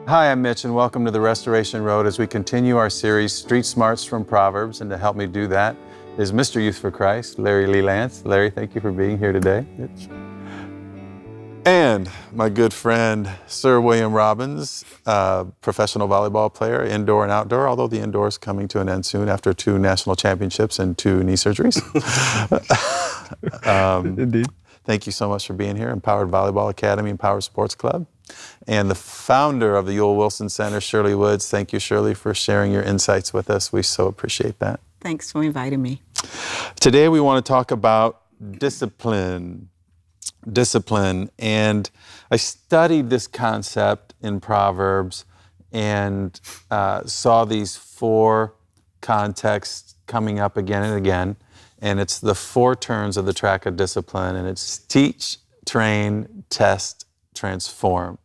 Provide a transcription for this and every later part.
Hi, I'm Mitch, and welcome to the Restoration Road as we continue our series, Street Smarts from Proverbs. And to help me do that is Mr. Youth for Christ, Larry Lee Lance. Larry, thank you for being here today. Mitch. And my good friend, Sir William Robbins, professional volleyball player, indoor and outdoor, although the indoor is coming to an end soon after 2 national championships and 2 knee surgeries. Indeed. Thank you so much for being here. Empowered Volleyball Academy, Empowered Sports Club. And the founder of the Ewell Wilson Center, Shirley Woods. Thank you, Shirley, for sharing your insights with us. We so appreciate that. Thanks for inviting me. Today we want to talk about discipline. And I studied this concept in Proverbs and saw these 4 contexts coming up again and again. And it's the 4 turns of the track of discipline, and it's teach, train, test, transform.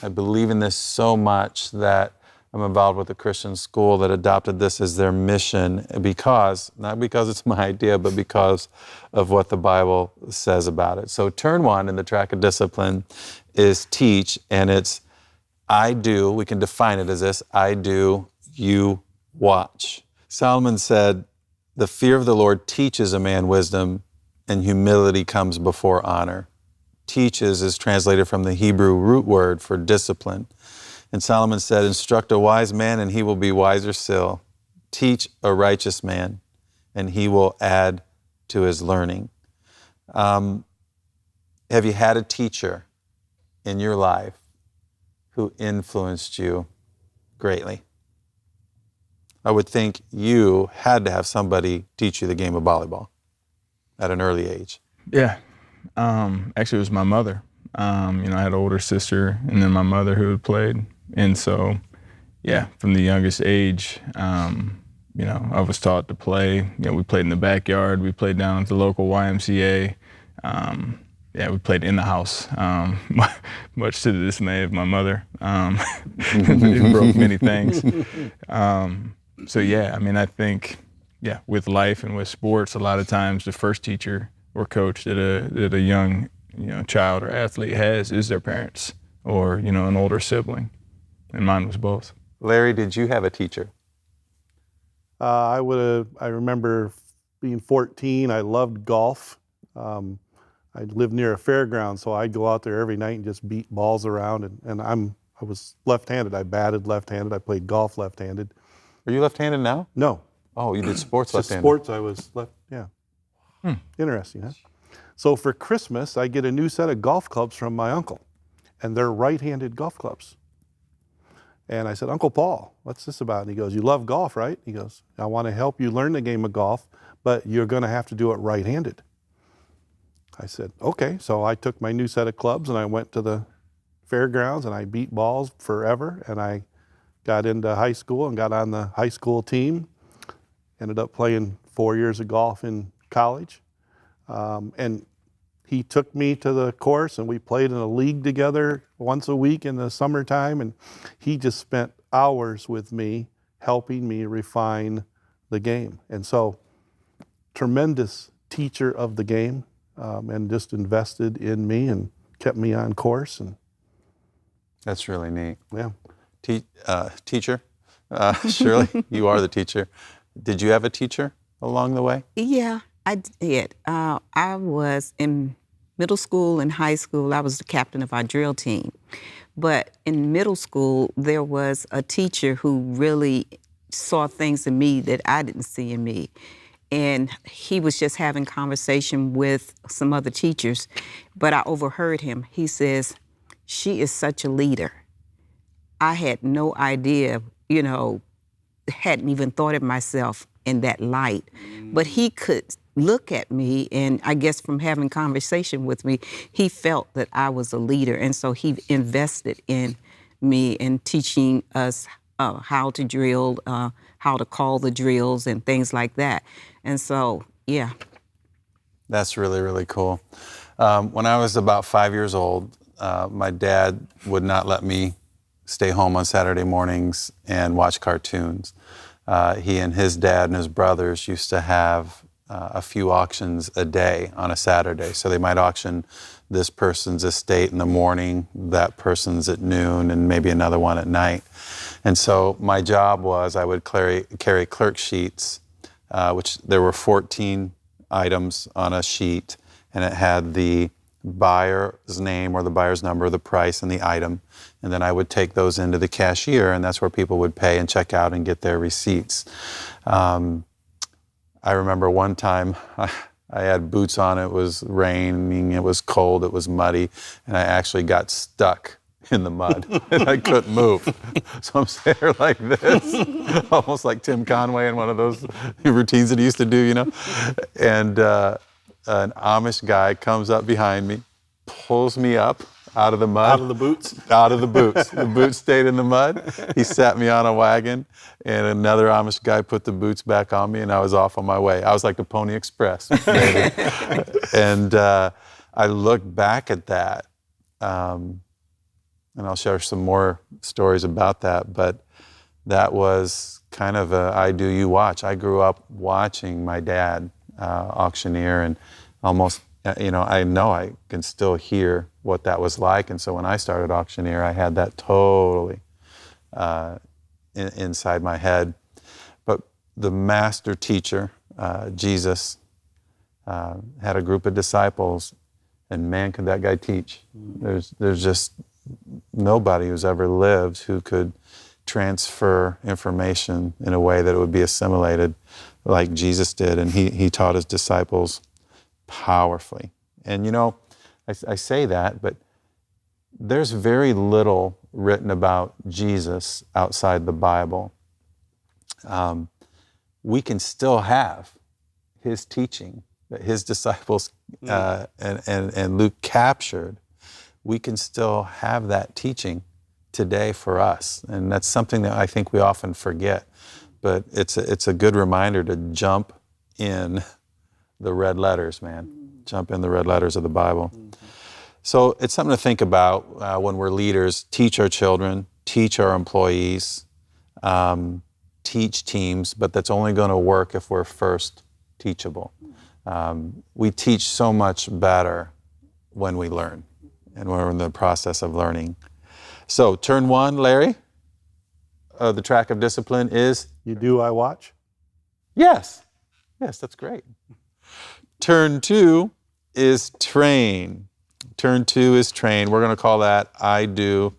I believe in this so much that I'm involved with a Christian school that adopted this as their mission not because it's my idea, but because of what the Bible says about it. So turn 1 in the track of discipline is teach, and it's I do. We can define it as this: I do, you watch. Solomon said, "The fear of the Lord teaches a man wisdom, and humility comes before honor." Teaches is translated from the Hebrew root word for discipline. And Solomon said, "Instruct a wise man, and he will be wiser still. Teach a righteous man, and he will add to his learning." Have you had a teacher in your life who influenced you greatly? I would think you had to have somebody teach you the game of volleyball at an early age. Yeah. Actually, it was my mother. I had an older sister and then my mother who had played. And so, yeah, from the youngest age, I was taught to play. We played in the backyard. We played down at the local YMCA. We played in the house, much to the dismay of my mother. It broke many things. I think, with life and with sports, a lot of times the first teacher or coach that a young, child or athlete has is their parents or, an older sibling. And mine was both. Larry, did you have a teacher? I remember being 14, I loved golf. I lived near a fairground, so I'd go out there every night and just beat balls around. And I was left-handed. I batted left-handed. I played golf left-handed. Are you left-handed now? No. Oh, you did sports left-handed. Sports, I was left, yeah. Interesting, huh? So for Christmas, I get a new set of golf clubs from my uncle, and they're right-handed golf clubs. And I said, "Uncle Paul, what's this about?" And he goes, "You love golf, right?" He goes, "I want to help you learn the game of golf, but you're going to have to do it right-handed." I said, "Okay." So I took my new set of clubs and I went to the fairgrounds and I beat balls forever. And I got into high school and got on the high school team. Ended up playing 4 years of golf in college. And he took me to the course and we played in a league together once a week in the summertime. And he just spent hours with me, helping me refine the game. And so, tremendous teacher of the game, and just invested in me and kept me on course. And that's really neat. Yeah. Teacher, Shirley, you are the teacher. Did you have a teacher along the way? Yeah, I did. I was in middle school and high school. I was the captain of our drill team. But in middle school, there was a teacher who really saw things in me that I didn't see in me. And he was just having conversation with some other teachers, but I overheard him. He says, "She is such a leader." I had no idea, hadn't even thought of myself in that light. But he could look at me, and I guess from having conversation with me, he felt that I was a leader. And so he invested in me in teaching us how to drill, how to call the drills and things like that. And so, yeah. That's really, really cool. When I was about 5 years old, my dad would not let me stay home on Saturday mornings and watch cartoons. He and his dad and his brothers used to have a few auctions a day on a Saturday. So they might auction this person's estate in the morning, that person's at noon, and maybe another one at night. And so my job was I would carry clerk sheets, which there were 14 items on a sheet, and it had the buyer's name or the buyer's number, the price, and the item. And then I would take those into the cashier, and that's where people would pay and check out and get their receipts. I remember one time I had boots on, it was raining, it was cold, it was muddy, and I actually got stuck in the mud and I couldn't move. So I'm sitting there like this, almost like Tim Conway in one of those routines that he used to do, you know? And an Amish guy comes up behind me, pulls me up out of the mud. Out of the boots? Out of the boots. The boots stayed in the mud. He sat me on a wagon, and another Amish guy put the boots back on me, and I was off on my way. I was like the Pony Express, maybe. And I look back at that, and I'll share some more stories about that, but that was kind of a I do, you watch. I grew up watching my dad auctioneer, and almost, I know I can still hear what that was like. And so when I started auctioneer, I had that totally inside my head. But the master teacher, Jesus, had a group of disciples, and man, could that guy teach. There's just nobody who's ever lived who could transfer information in a way that it would be assimilated like Jesus did. And he taught his disciples powerfully. And I say that, but there's very little written about Jesus outside the Bible. We can still have his teaching that his disciples and Luke captured. We can still have that teaching today for us. And that's something that I think we often forget. But it's a good reminder to jump in the red letters, man. Jump in the red letters of the Bible. So it's something to think about when we're leaders. Teach our children, teach our employees, teach teams, but that's only going to work if we're first teachable. We teach so much better when we learn and we're in the process of learning. So turn 1, Larry, the track of discipline is? You do, I watch? Yes. Yes, that's great. Turn 2 is train. Turn 2 is train. We're going to call that I do,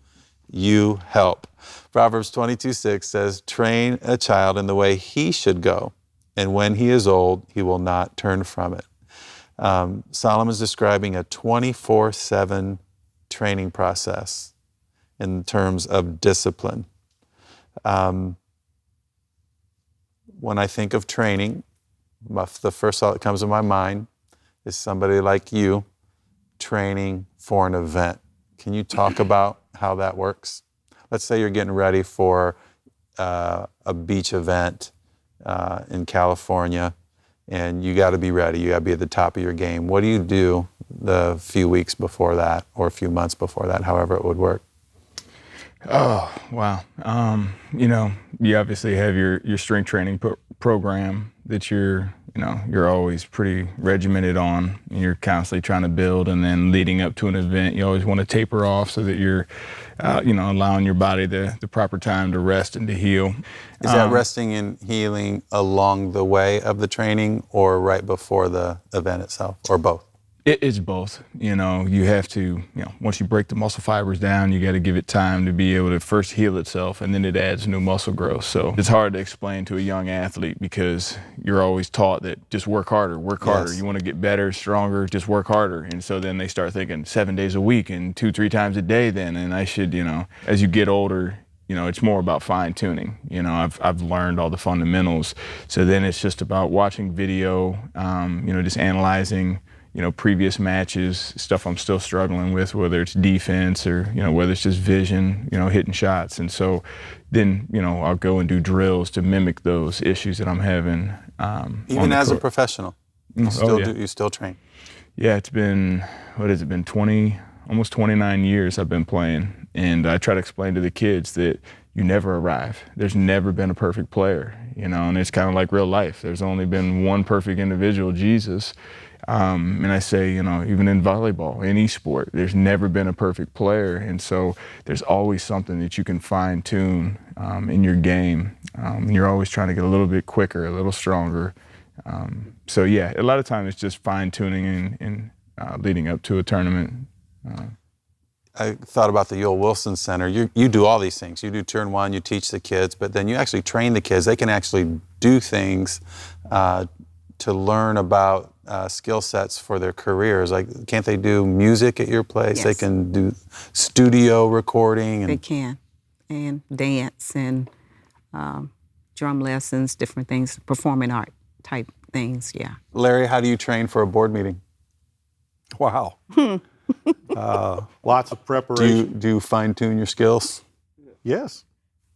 you help. Proverbs 22:6 says, train a child in the way he should go, and when he is old, he will not turn from it. Solomon's describing a 24/7 training process in terms of discipline. When I think of training, the first thought that comes to my mind is somebody like you training for an event. Can you talk about how that works? Let's say you're getting ready for a beach event in California, and you got to be ready. You got to be at the top of your game. What do you do the few weeks before that, or a few months before that, however it would work? Oh, wow. You obviously have your strength training program that you're always pretty regimented on, and you're constantly trying to build, and then leading up to an event, you always want to taper off so that you're, allowing your body the proper time to rest and to heal. Is that resting and healing along the way of the training or right before the event itself, or both? It's both. You have to, once you break the muscle fibers down, you got to give it time to be able to first heal itself, and then it adds new muscle growth. So it's hard to explain to a young athlete because you're always taught that just work harder, work harder. Yes. You want to get better, stronger, just work harder. And so then they start thinking 7 days a week and 2-3 times a day then. And I should, as you get older, it's more about fine tuning. I've learned all the fundamentals. So then it's just about watching video, just analyzing, previous matches, stuff I'm still struggling with, whether it's defense or, whether it's just vision, hitting shots. And so then, I'll go and do drills to mimic those issues that I'm having. Even as a professional, you still train? Yeah, it's been, almost 29 years I've been playing. And I try to explain to the kids that, you never arrive. There's never been a perfect player, and it's kind of like real life. There's only been one perfect individual, Jesus. And I say, even in volleyball, any sport, there's never been a perfect player. And so there's always something that you can fine tune in your game. And you're always trying to get a little bit quicker, a little stronger. So yeah, a lot of times it's just fine tuning and leading up to a tournament. I thought about the Yule Wilson Center. You do all these things. You do turn one, you teach the kids, but then you actually train the kids. They can actually do things to learn about skill sets for their careers. Like, can't they do music at your place? Yes. They can do studio recording. They can, and dance and drum lessons, different things, performing art type things, yeah. Larry, how do you train for a board meeting? Wow. Lots of preparation. Do you fine tune your skills? Yes.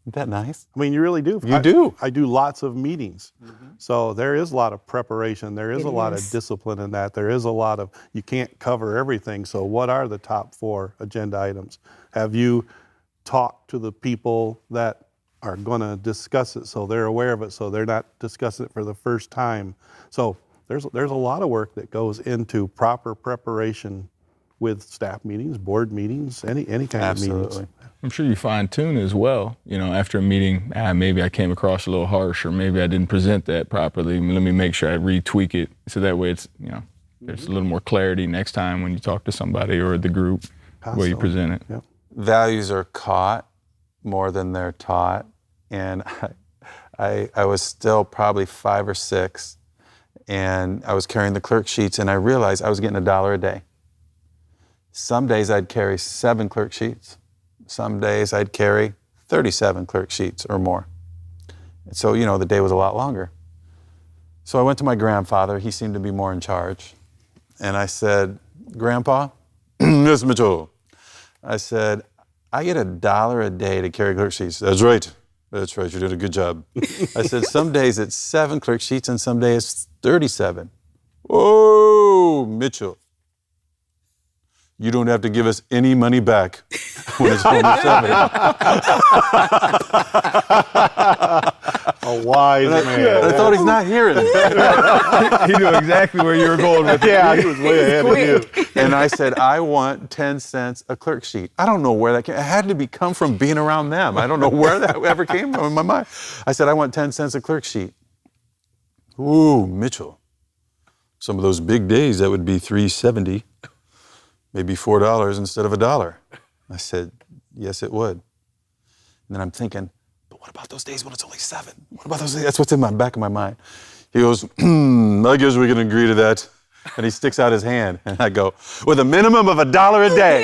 Isn't that nice? I mean, you really do. You do. I do lots of meetings. So there is a lot of preparation. There is a lot of discipline in that. There is a lot of, you can't cover everything. So what are the top 4 agenda items? Have you talked to the people that are going to discuss it so they're aware of it, so they're not discussing it for the first time? So there's a lot of work that goes into proper preparation with staff meetings, board meetings, any kind of meetings. I'm sure you fine tune as well. After a meeting, maybe I came across a little harsh, or maybe I didn't present that properly. Let me make sure I retweak it so that way it's, there's a little more clarity next time when you talk to somebody or the group where you present it. Yep. Values are caught more than they're taught. And I was still probably 5 or 6, and I was carrying the clerk sheets, and I realized I was getting $1 a day. Some days I'd carry 7 clerk sheets. Some days I'd carry 37 clerk sheets or more. And so, the day was a lot longer. So I went to my grandfather. He seemed to be more in charge. And I said, Grandpa, Miss Mitchell, I said, I get $1 a day to carry clerk sheets. That's right. That's right. You did a good job. I said, some days it's 7 clerk sheets and some days it's 37. Oh, Mitchell. You don't have to give us any money back when it's only 7. A wise man. I thought he's not hearing it. He knew exactly where you were going with it. Yeah, he was way ahead of you. And I said, I want 10 cents a clerk sheet. I don't know where that came. It had to come from being around them. I don't know where that ever came from in my mind. I said, I want 10 cents a clerk sheet. Ooh, Mitchell. Some of those big days, that would be $3.70. Maybe $4 instead of $1. I said, yes, it would. And then I'm thinking, but what about those days when it's only 7? What about those days? That's what's in my back of my mind. He goes, I guess we can agree to that. And he sticks out his hand, and I go, with a minimum of $1 a day.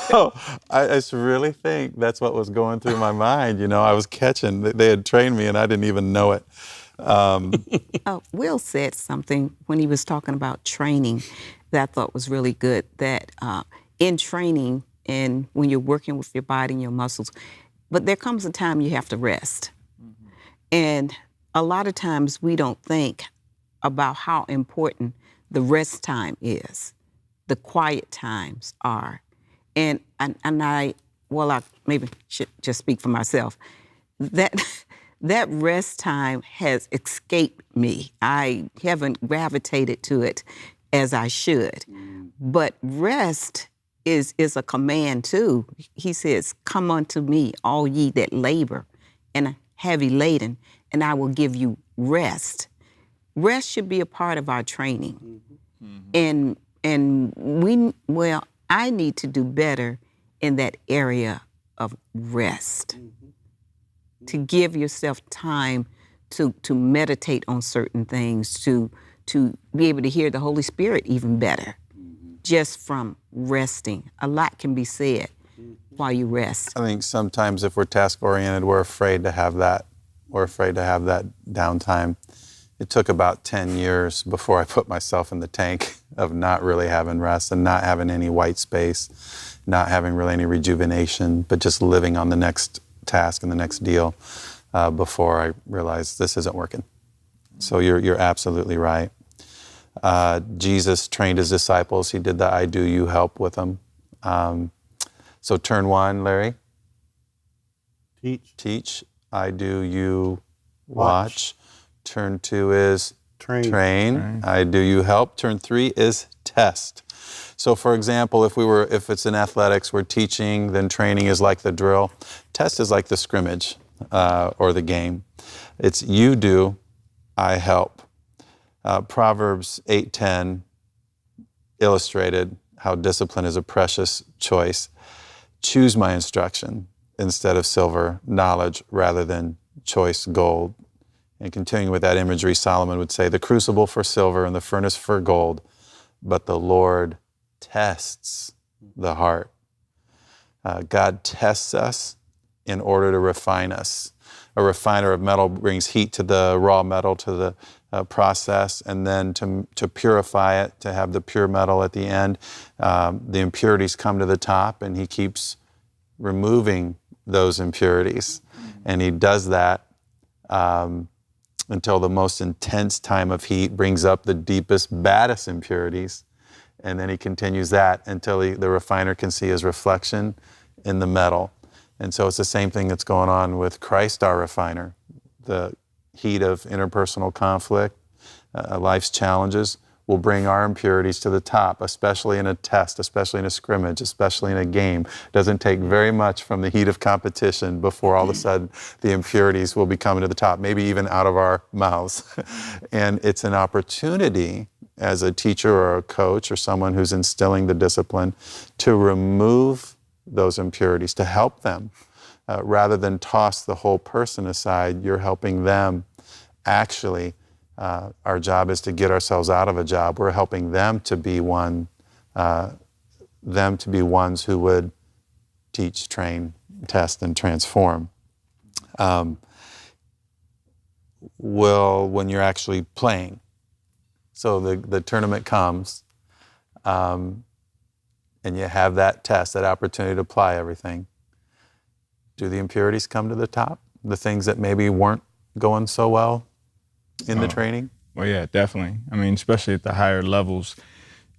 So I just really think that's what was going through my mind. I was catching, they had trained me and I didn't even know it. Will said something when he was talking about training that I thought was really good, that in training and when you're working with your body and your muscles, but there comes a time you have to rest. Mm-hmm. And a lot of times we don't think about how important the rest time is, the quiet times are. And I maybe should just speak for myself, that rest time has escaped me. I haven't gravitated to it as I should. But rest is a command too. He says, come unto me, all ye that labor and are heavy laden, and I will give you rest. Rest should be a part of our training. Mm-hmm. And I need to do better in that area of rest. Mm-hmm. To give yourself time to meditate on certain things, to be able to hear the Holy Spirit even better, just from resting. A lot can be said while you rest. I think sometimes if we're task-oriented, we're afraid to have that. We're afraid to have that downtime. It took about 10 years before I put myself in the tank of not really having rest and not having any white space, not having really any rejuvenation, but just living on the next task and the next deal before I realized this isn't working. So you're absolutely right. Jesus trained his disciples. He did the I do, you help with them. So turn 1, Larry. Teach. Teach. I do, you watch. Turn 2 is train. I do, you help. Turn 3 is test. So for example, if it's in athletics, we're teaching, then training is like the drill. Test is like the scrimmage or the game. It's you do, I help. Proverbs 8:10 illustrated how discipline is a precious choice. Choose my instruction instead of silver, knowledge rather than choice gold. And continuing with that imagery, Solomon would say, the crucible for silver and the furnace for gold, but the Lord tests the heart. God tests us in order to refine us. A refiner of metal brings heat to the raw metal, to the process, and then to purify it, to have the pure metal at the end. The impurities come to the top, and he keeps removing those impurities. And he does that until the most intense time of heat brings up the deepest, baddest impurities. And then he continues that until the refiner can see his reflection in the metal. And so it's the same thing that's going on with Christ, our refiner. The heat of interpersonal conflict, life's challenges will bring our impurities to the top, especially in a test, especially in a scrimmage, especially in a game. It doesn't take very much from the heat of competition before all of a sudden the impurities will be coming to the top, maybe even out of our mouths. And it's an opportunity as a teacher or a coach or someone who's instilling the discipline to remove those impurities, to help them. Rather than toss the whole person aside, you're helping them. Actually, our job is to get ourselves out of a job. We're helping them to be ones who would teach, train, test, and transform. When you're actually playing, so the tournament comes, and you have that test, that opportunity to apply everything. Do the impurities come to the top? The things that maybe weren't going so well in the training? Well, yeah, definitely. I mean, especially at the higher levels,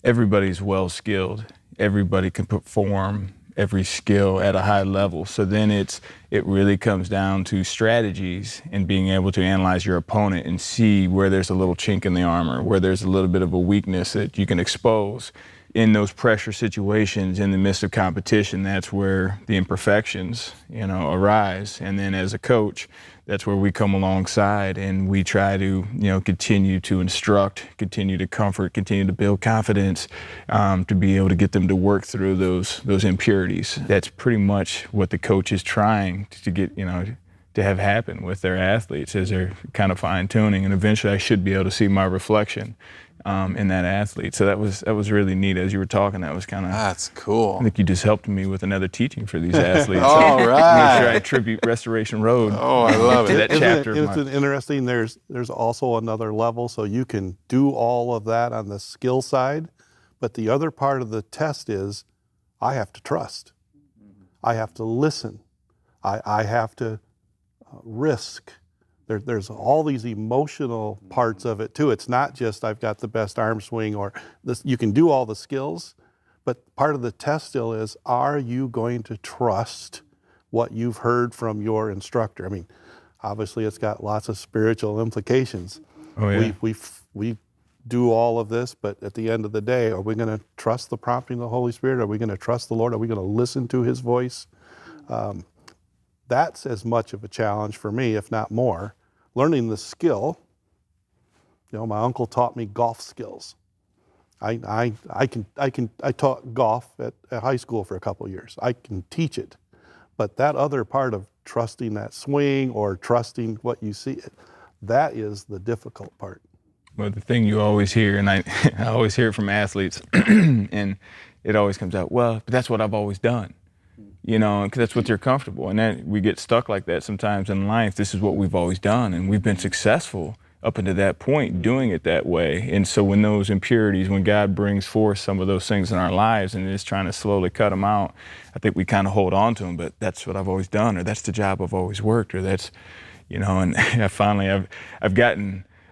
everybody's well skilled. Everybody can perform every skill at a high level. So then it really comes down to strategies and being able to analyze your opponent and see where there's a little chink in the armor, where there's a little bit of a weakness that you can expose. In those pressure situations, in the midst of competition, that's where the imperfections, arise. And then as a coach, that's where we come alongside and we try to, continue to instruct, continue to comfort, continue to build confidence, to be able to get them to work through those impurities. That's pretty much what the coach is trying to get, to have happen with their athletes as they're kind of fine tuning. And eventually I should be able to see my reflection in that athlete. So that was really neat. As you were talking, that was kind of... That's cool. I think you just helped me with another teaching for these athletes. All right. Make sure I attribute Restoration Road. Oh, I love it. That chapter. It's interesting. There's also another level, so you can do all of that on the skill side, but the other part of the test is I have to trust. I have to listen. I have to risk. There's all these emotional parts of it too. It's not just I've got the best arm swing or this. You can do all the skills, but part of the test still is, are you going to trust what you've heard from your instructor? I mean, obviously it's got lots of spiritual implications. Oh, yeah. We do all of this, but at the end of the day, are we going to trust the prompting of the Holy Spirit? Are we going to trust the Lord? Are we going to listen to His voice? That's as much of a challenge for me, if not more. Learning the skill, my uncle taught me golf skills. I taught golf at high school for a couple of years. I can teach it, but that other part of trusting that swing or trusting what you see, that is the difficult part. Well, the thing you always hear, and I always hear it from athletes, and it always comes out, well, but that's what I've always done. Because that's what they're comfortable. And then we get stuck like that sometimes in life. This is what we've always done, and we've been successful up until that point doing it that way. And so when those impurities, when God brings forth some of those things in our lives and is trying to slowly cut them out, I think we kind of hold on to them, but that's what I've always done, or that's the job I've always worked, or that's, and I've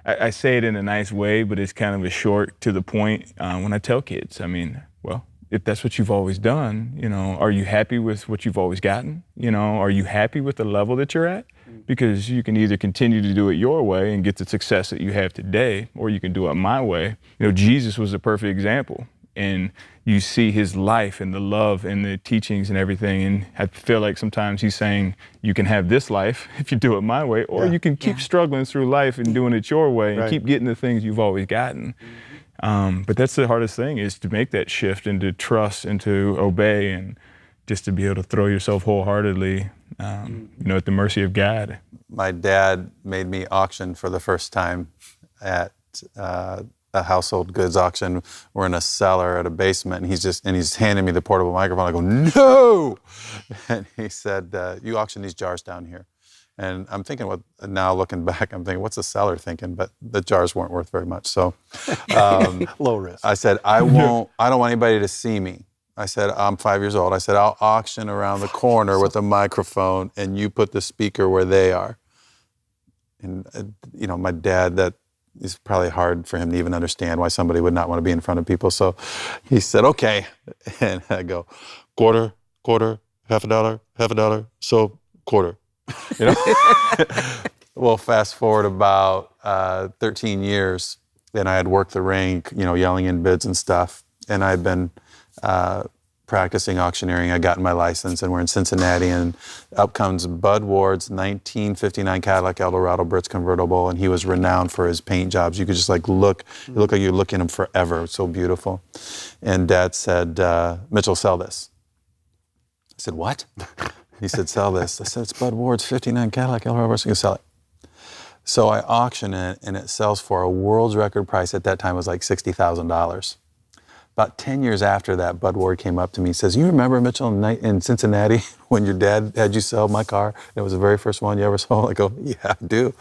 I say it in a nice way, but it's kind of a short to the point when I tell kids. I mean, well, if that's what you've always done, you know, are you happy with what you've always gotten? You know, are you happy with the level that you're at? Because you can either continue to do it your way and get the success that you have today, or you can do it my way. You know, Jesus was a perfect example. And you see his life and the love and the teachings and everything. And I feel like sometimes he's saying, you can have this life if you do it my way, or you can keep struggling through life and doing it your way and keep getting the things you've always gotten. But that's the hardest thing, is to make that shift and to trust and to obey, and just to be able to throw yourself wholeheartedly, you know, at the mercy of God. My dad made me auction for the first time at a household goods auction. We're in a cellar at a basement, and he's handing me the portable microphone. I go, no! And he said, you auction these jars down here. And I'm thinking, now looking back, I'm thinking, what's the seller thinking? But the jars weren't worth very much. So low risk. I said, I don't want anybody to see me. I said, I'm 5 years old. I said, I'll auction around the corner with a microphone, and you put the speaker where they are. And, you know, my dad, that is probably hard for him to even understand why somebody would not want to be in front of people. So he said, okay. And I go, quarter, half a dollar, so quarter. You know? Well, fast forward about 13 years, and I had worked the ring, you know, yelling in bids and stuff. And I'd been practicing auctioneering. I got my license, and we're in Cincinnati, and up comes Bud Ward's 1959 Cadillac Eldorado Brits convertible, and he was renowned for his paint jobs. You could just like look, it looked like you were looking at him forever. It's so beautiful. And Dad said, Mitchell, sell this. I said, what? He said, sell this. I said, it's Bud Ward's 59 Cadillac Eldorado Brits. You can sell it. So I auction it, and it sells for a world's record price at that time was like $60,000. About 10 years after that, Bud Ward came up to me and says, you remember, Mitchell, in Cincinnati when your dad had you sell my car? It was the very first one you ever sold. I go, yeah, I do.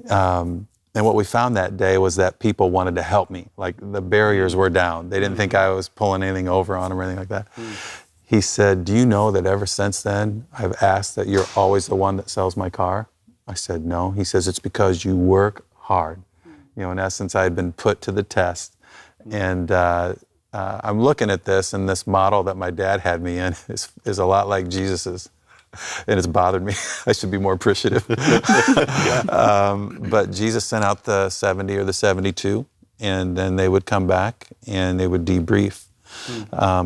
And what we found that day was that people wanted to help me. Like, the barriers were down. They didn't think I was pulling anything over on them or anything like that. He said, do you know that ever since then, I've asked that you're always the one that sells my car? I said, no. He says, it's because you work hard. You know, in essence, I had been put to the test. And I'm looking at this, and this model that my dad had me in is a lot like Jesus's, and it's bothered me. I should be more appreciative. But Jesus sent out the 70 or the 72, and then they would come back and they would debrief.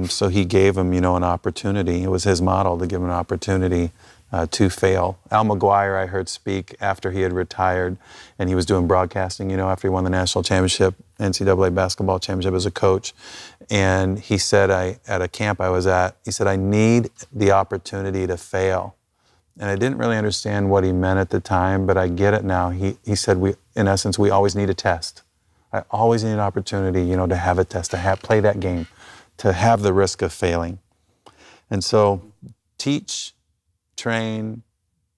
So he gave them, you know, an opportunity. It was his model to give them an opportunity to fail. Al McGuire, I heard speak after he had retired, and he was doing broadcasting, you know, after he won the national championship, NCAA basketball championship as a coach. And he said, at a camp I was at, he said, I need the opportunity to fail. And I didn't really understand what he meant at the time, but I get it now. He said, in essence, we always need a test. I always need an opportunity, you know, to have a test, to play that game, to have the risk of failing. And so teach, train,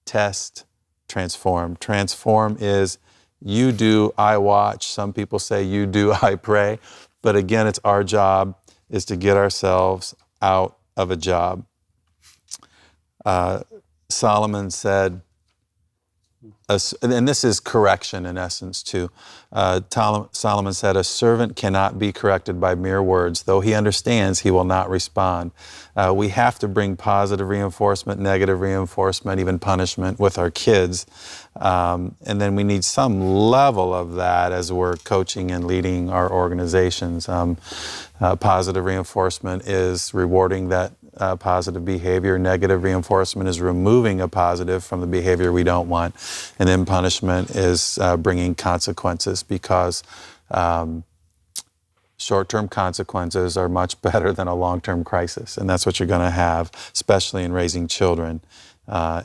test, transform. Transform is you do, I watch. Some people say you do, I pray. But again, it's our job is to get ourselves out of a job. Solomon said, and this is correction in essence too. Solomon said, a servant cannot be corrected by mere words. Though he understands, he will not respond. We have to bring positive reinforcement, negative reinforcement, even punishment with our kids. And then we need some level of that as we're coaching and leading our organizations. Positive reinforcement is rewarding that positive behavior. Negative reinforcement is removing a positive from the behavior we don't want. And then punishment is bringing consequences, because short-term consequences are much better than a long-term crisis. And that's what you're going to have, especially in raising children,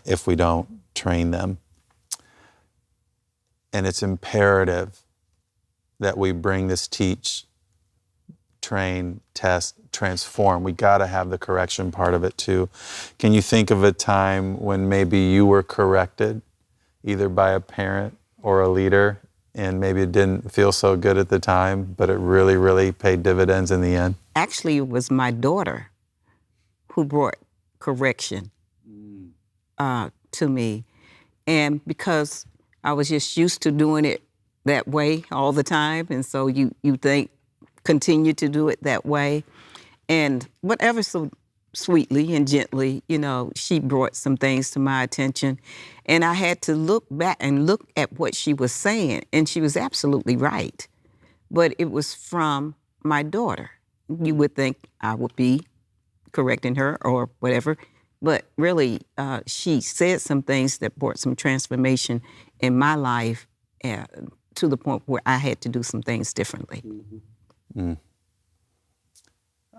if we don't train them. And it's imperative that we bring this teach, train, test, transform. We got to have the correction part of it too. Can you think of a time when maybe you were corrected, either by a parent or a leader, and maybe it didn't feel so good at the time, but it really, really paid dividends in the end? Actually, it was my daughter who brought correction to me. And because I was just used to doing it that way all the time, and so you think continue to do it that way. And whatever, so sweetly and gently, she brought some things to my attention, and I had to look back and look at what she was saying, and she was absolutely right. But it was from my daughter. You would think I would be correcting her or whatever, but really she said some things that brought some transformation in my life to the point where I had to do some things differently. Mm.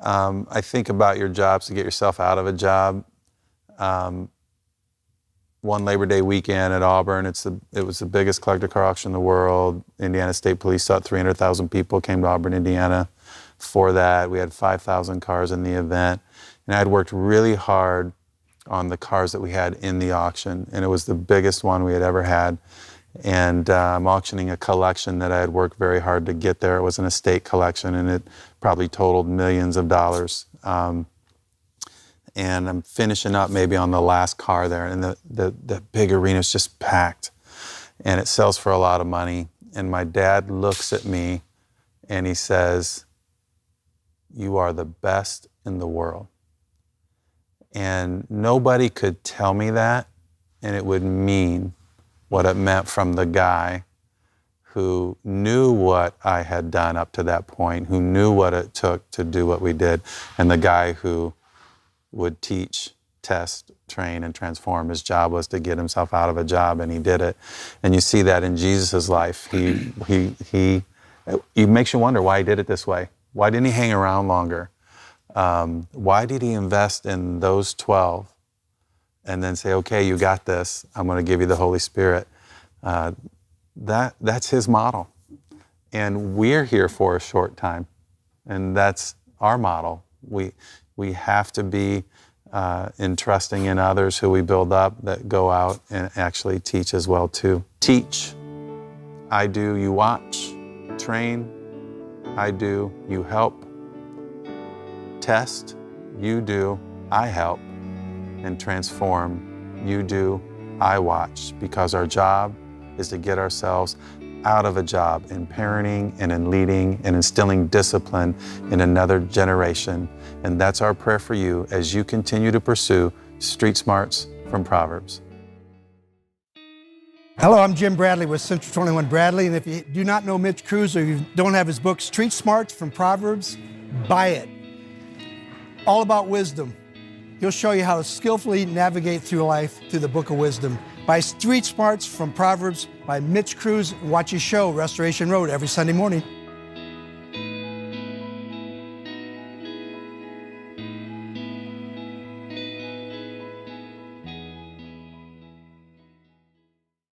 I think about your jobs to get yourself out of a job. One Labor Day weekend at Auburn, it was the biggest collector car auction in the world. Indiana State Police thought 300,000 people came to Auburn, Indiana for that. We had 5,000 cars in the event. And I'd worked really hard on the cars that we had in the auction, and it was the biggest one we had ever had. And I'm auctioning a collection that I had worked very hard to get there. It was an estate collection, and it probably totaled millions of dollars. And I'm finishing up maybe on the last car there, and the big arena is just packed, and it sells for a lot of money. And my dad looks at me, and he says, "You are the best in the world." And nobody could tell me that, and it would mean what it meant from the guy who knew what I had done up to that point, who knew what it took to do what we did, and the guy who would teach, test, train, and transform. His job was to get himself out of a job, and he did it. And you see that in Jesus' life. It makes you wonder why he did it this way. Why didn't he hang around longer? Why did he invest in those 12 and then say, okay, you got this, I'm going to give you the Holy Spirit? That's his model. And we're here for a short time, and that's our model. We have to be entrusting in others who we build up that go out and actually teach as well too. Teach. I do, you watch. Train. I do, you help. Test. You do, I help. And transform. You do, I watch. Because our job is to get ourselves out of a job in parenting and in leading and instilling discipline in another generation. And that's our prayer for you as you continue to pursue street smarts from Proverbs. Hello, I'm Jim Bradley with Central 21 Bradley, and if you do not know Mitch Kruse or you don't have his book, Street Smarts from Proverbs, buy it. All about wisdom. He'll show you how to skillfully navigate through life through the book of wisdom. Buy Street Smarts from Proverbs by Mitch Kruse, and watch his show, Restoration Road, every Sunday morning.